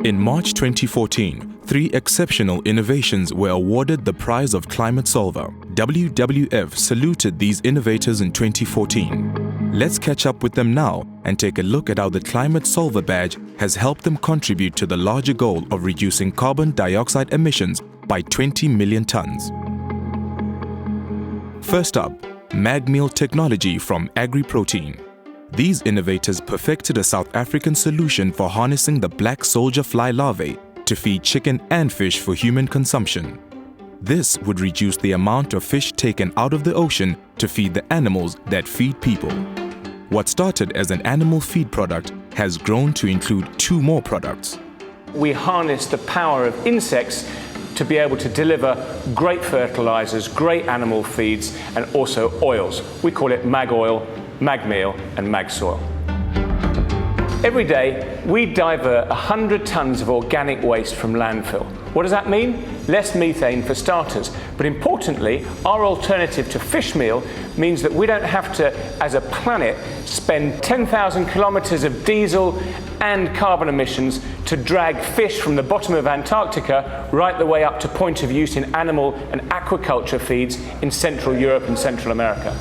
In March 2014, 3 exceptional innovations were awarded the prize of Climate Solver. WWF saluted these innovators in 2014. Let's catch up with them now and take a look at how the Climate Solver badge has helped them contribute to the larger goal of reducing carbon dioxide emissions by 20 million tons. First up, MagMeal technology from AgriProtein. These innovators perfected a South African solution for harnessing the black soldier fly larvae to feed chicken and fish for human consumption. This would reduce the amount of fish taken out of the ocean to feed the animals that feed people. What started as an animal feed product has grown to include 2 more products. We harness the power of insects to be able to deliver great fertilizers, great animal feeds, and also oils. We call it mag oil, mag meal, and mag soil. Every day, we divert 100 tons of organic waste from landfill. What does that mean? Less methane for starters. But importantly, our alternative to fish meal means that we don't have to, as a planet, spend 10,000 kilometers of diesel and carbon emissions to drag fish from the bottom of Antarctica right the way up to point of use in animal and aquaculture feeds in Central Europe and Central America.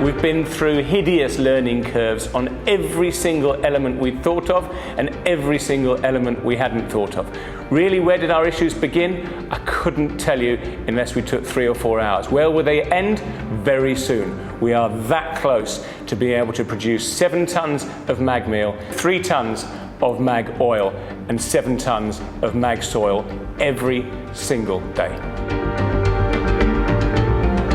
We've been through hideous learning curves on every single element we'd thought of and every single element we hadn't thought of. Really, where did our issues begin? I couldn't tell you unless we took 3 or 4 hours. Where will they end? Very soon. We are that close to being able to produce 7 tons of mag meal, 3 tons of mag oil, and 7 tons of mag soil every single day.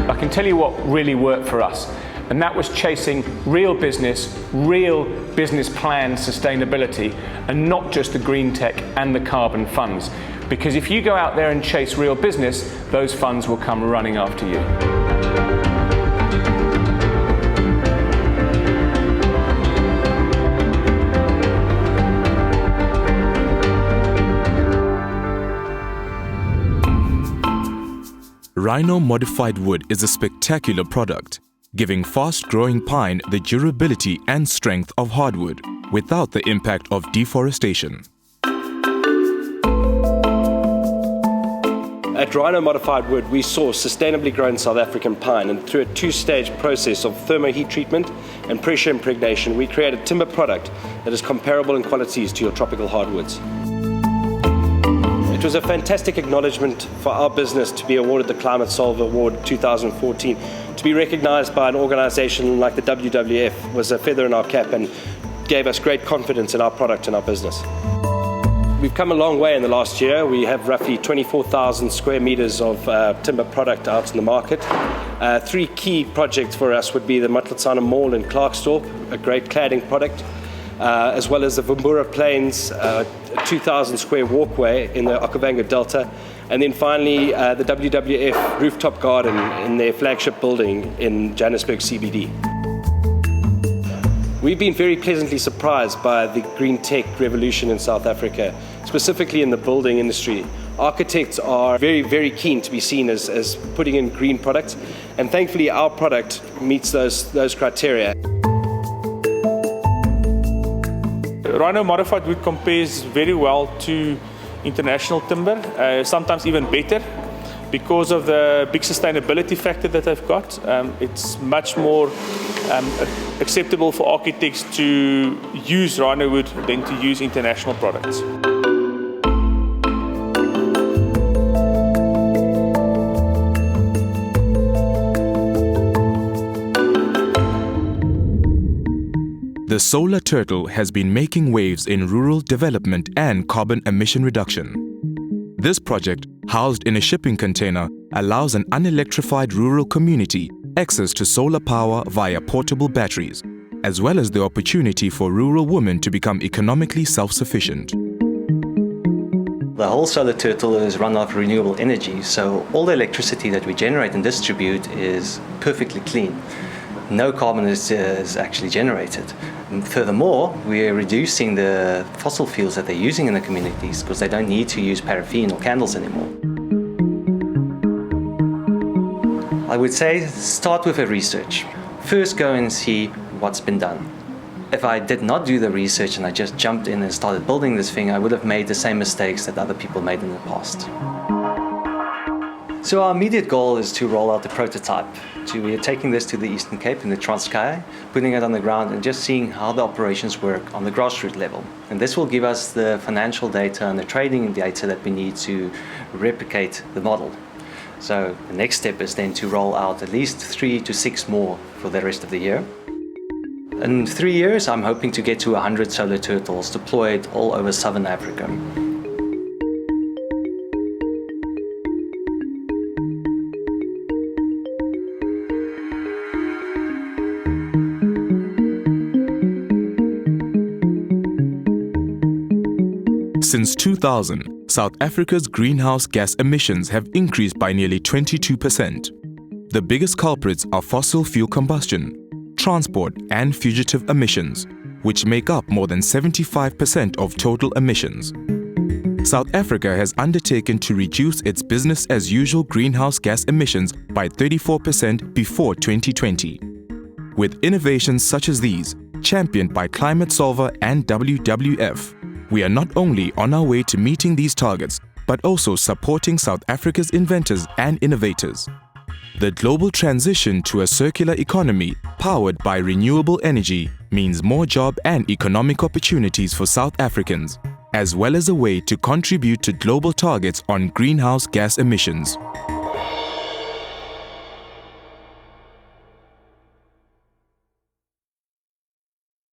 I can tell you what really worked for us. And that was chasing real business plan sustainability, and not just the green tech and the carbon funds. Because if you go out there and chase real business, those funds will come running after you. Rhino modified wood is a spectacular product, giving fast-growing pine the durability and strength of hardwood without the impact of deforestation. At Rhino Modified Wood, we source sustainably grown South African pine, and through a 2-stage process of thermo-heat treatment and pressure impregnation, we create a timber product that is comparable in qualities to your tropical hardwoods. It was a fantastic acknowledgement for our business to be awarded the Climate Solver Award 2014. To be recognized by an organization like the WWF was a feather in our cap and gave us great confidence in our product and our business. We've come a long way in the last year. We have roughly 24,000 square meters of timber product out in the market. 3 key projects for us would be the Matlatsana Mall in Klerksdorp, a great cladding product, as well as the Vumbura Plains, a 2,000 square walkway in the Okavango Delta, and then finally the WWF rooftop garden in their flagship building in Johannesburg CBD. We've been very pleasantly surprised by the green tech revolution in South Africa, specifically in the building industry. Architects are very keen to be seen as putting in green products, and thankfully our product meets those criteria. Rhino Modified Wood compares very well to international timber, sometimes even better, because of the big sustainability factor that they've got. It's much more acceptable for architects to use Rhino wood than to use international products. The solar turtle has been making waves in rural development and carbon emission reduction. This project, housed in a shipping container, allows an unelectrified rural community access to solar power via portable batteries, as well as the opportunity for rural women to become economically self-sufficient. The whole solar turtle is run off renewable energy, so all the electricity that we generate and distribute is perfectly clean. No carbon is actually generated. And furthermore, we're reducing the fossil fuels that they're using in the communities because they don't need to use paraffin or candles anymore. I would say start with a research. First go and see what's been done. If I did not do the research and I just jumped in and started building this thing, I would have made the same mistakes that other people made in the past. So our immediate goal is to roll out the prototype. We are taking this to the Eastern Cape in the Transkei, putting it on the ground and just seeing how the operations work on the grassroots level. And this will give us the financial data and the trading data that we need to replicate the model. So the next step is then to roll out at least 3 to 6 more for the rest of the year. In 3 years, I'm hoping to get to 100 solar turtles deployed all over Southern Africa. Since 2000, South Africa's greenhouse gas emissions have increased by nearly 22%. The biggest culprits are fossil fuel combustion, transport and fugitive emissions, which make up more than 75% of total emissions. South Africa has undertaken to reduce its business-as-usual greenhouse gas emissions by 34% before 2020. With innovations such as these, championed by Climate Solver and WWF, we are not only on our way to meeting these targets, but also supporting South Africa's inventors and innovators. The global transition to a circular economy powered by renewable energy means more job and economic opportunities for South Africans, as well as a way to contribute to global targets on greenhouse gas emissions.